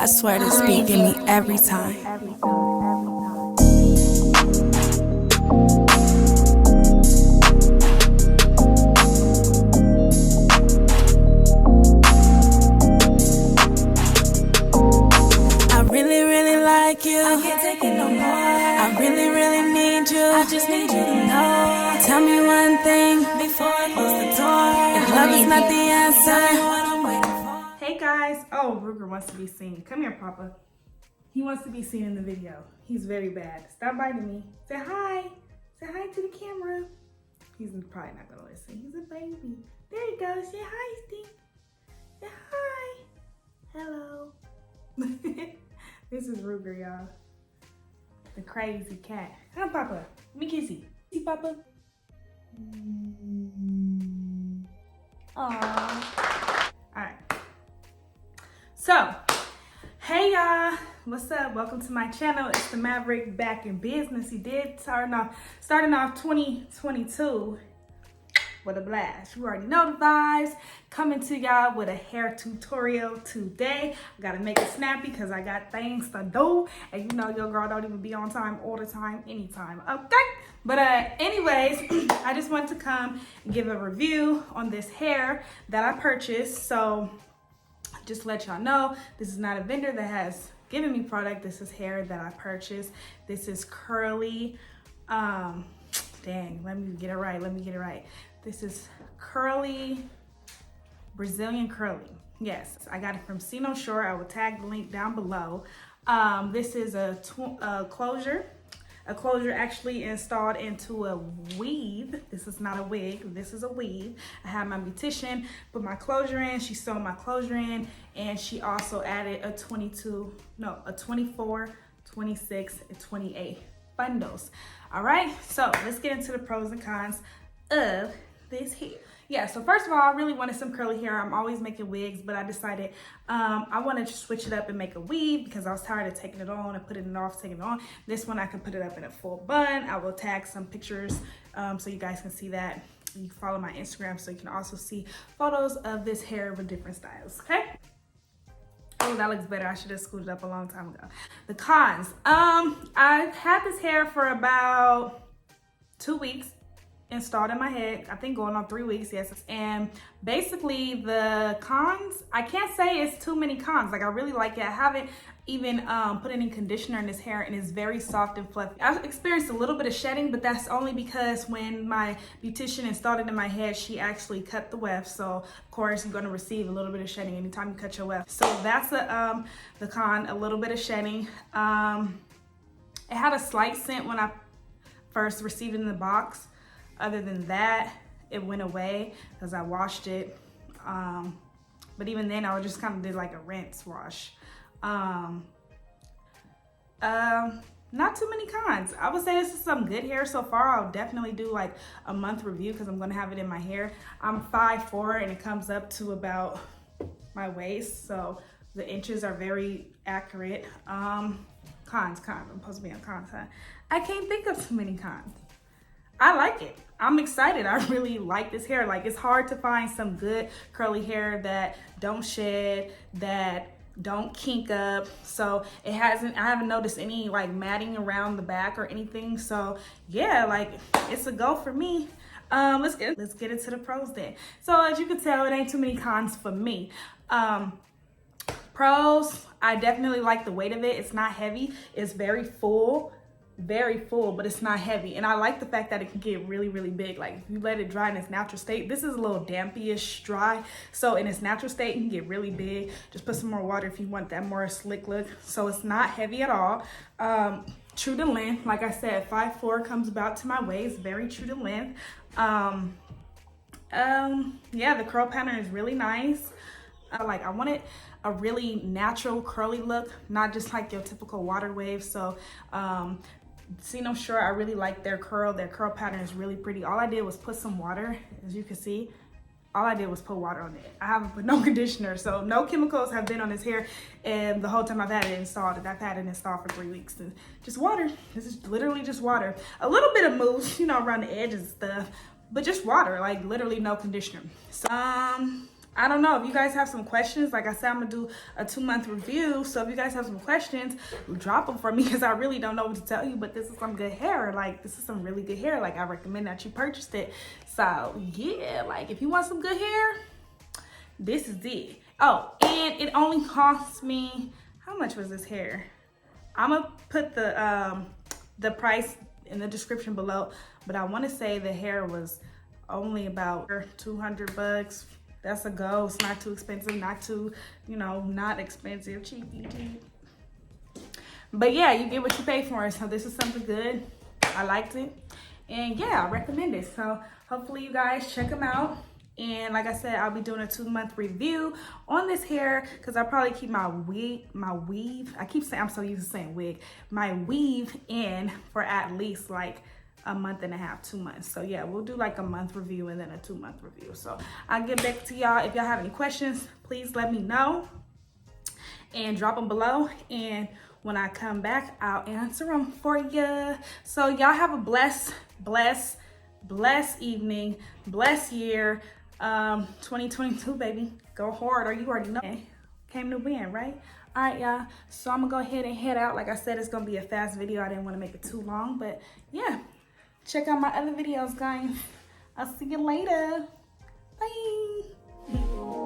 I swear this beat get me every time. I really, really like you. I can't take it no more. I really, really need you. I just need you to know. Tell me one thing before I close the door. If love is not the answer, what I'm waiting for. Hey guys. Oh, Ruger wants to be seen. Come here, Papa. He wants to be seen in the video. He's very bad. Stop biting me. Say hi. Say hi to the camera. He's probably not gonna listen. He's a baby. There he goes. Say hi, Steve. Say hi. Hello. This is Ruger, y'all. The crazy cat. Come, Papa. Let me kiss you. See, Papa? Aww. Alright. So, hey y'all. What's up? Welcome to my channel. It's the Maverick back in business. He did starting off 2022 with a blast. You already know the vibes. Coming to y'all with a hair tutorial today. I gotta make it snappy because I got things to do. And you know your girl don't even be on time all the time, anytime. Okay? But anyways, I just wanted to come and give a review on this hair that I purchased. So just to let y'all know, this is not a vendor that has given me product. This is hair that I purchased. This is curly, dang, let me get it right. This is curly, Brazilian curly. Yes, I got it from Cynosure. I will tag the link down below. This is a closure. A closure actually installed into a weave. This is not a wig, this is a weave. I had my beautician put my closure in, she sewed my closure in, and she also added a 24, 26, and 28 bundles. All right, so let's get into the pros and cons of this hair. Yeah, so first of all, I really wanted some curly hair. I'm always making wigs, but I decided I wanted to switch it up and make a weave because I was tired of taking it on and putting it off, taking it on. This one I can put it up in a full bun. I will tag some pictures so you guys can see that. You can follow my Instagram so you can also see photos of this hair with different styles, okay? Oh, that looks better. I should have scooted up a long time ago. The cons. I had this hair for about 2 weeks. Installed in my head, I think going on 3 weeks, yes. And basically the cons, I can't say it's too many cons. Like I really like it. I haven't even put any conditioner in this hair and it's very soft and fluffy. I've experienced a little bit of shedding, but that's only because when my beautician installed it in my head, she actually cut the weft. So of course you're gonna receive a little bit of shedding anytime you cut your weft. So that's the con, a little bit of shedding. It had a slight scent when I first received it in the box. Other than that, it went away because I washed it. But even then, I just kind of did like a rinse wash. Not too many cons. I would say this is some good hair so far. I'll definitely do like a month review because I'm gonna have it in my hair. I'm 5'4" and it comes up to about my waist. So the inches are very accurate. Cons. I'm supposed to be on cons, huh? I can't think of too many cons. I like it. I'm excited. I really like this hair. Like it's hard to find some good curly hair that don't shed, that don't kink up. So I haven't noticed any like matting around the back or anything. So yeah, like it's a go for me. Let's get into the pros then. So as you can tell, it ain't too many cons for me. Pros, I definitely like the weight of it. It's not heavy. It's very full, but it's not heavy. And I like the fact that it can get really, really big. Like if you let it dry in its natural state, this is a little dampy-ish dry. So in its natural state, it can get really big. Just put some more water if you want that more slick look. So it's not heavy at all. True to length, like I said, 5'4" comes about to my waist, very true to length. Yeah, the curl pattern is really nice. I wanted a really natural curly look, not just like your typical water wave. So Cynosure, I really like their curl pattern is really pretty. All I did was put some water, as you can see. All I did was put water on it. I haven't put no conditioner, so no chemicals have been on this hair, and the whole time I've had it installed, I've had it installed for 3 weeks. And just water. This is literally just water. A little bit of mousse, you know, around the edges and stuff, but just water, like literally no conditioner. So I don't know if you guys have some questions. Like I said, I'm gonna do a 2-month review. So if you guys have some questions, drop them for me, because I really don't know what to tell you. But this is some good hair. Like, this is some really good hair. Like, I recommend that you purchased it. So yeah, like if you want some good hair, this is it. Oh, and it only cost me, how much was this hair? I'm gonna put the price in the description below, but I want to say the hair was only about $200. That's a go. It's not too expensive, not too, you know, not expensive, cheap. But yeah, you get what you pay for. So this is something good. I liked it, and yeah, I recommend it. So hopefully you guys check them out. And like I said, I'll be doing a 2-month review on this hair, because I probably keep my weave. I keep saying, I'm so used to saying wig, my weave in for at least like a month and a half, 2 months. So yeah, we'll do like a month review and then a 2-month review. So I'll get back to y'all. If y'all have any questions, please let me know and drop them below. And when I come back, I'll answer them for you. So y'all have a blessed evening, blessed year. 2022, baby. Go hard, or you already know. Came to win, right? All right, y'all. So I'm gonna go ahead and head out. Like I said, it's gonna be a fast video. I didn't want to make it too long, but yeah. Check out my other videos, guys. I'll see you later. Bye.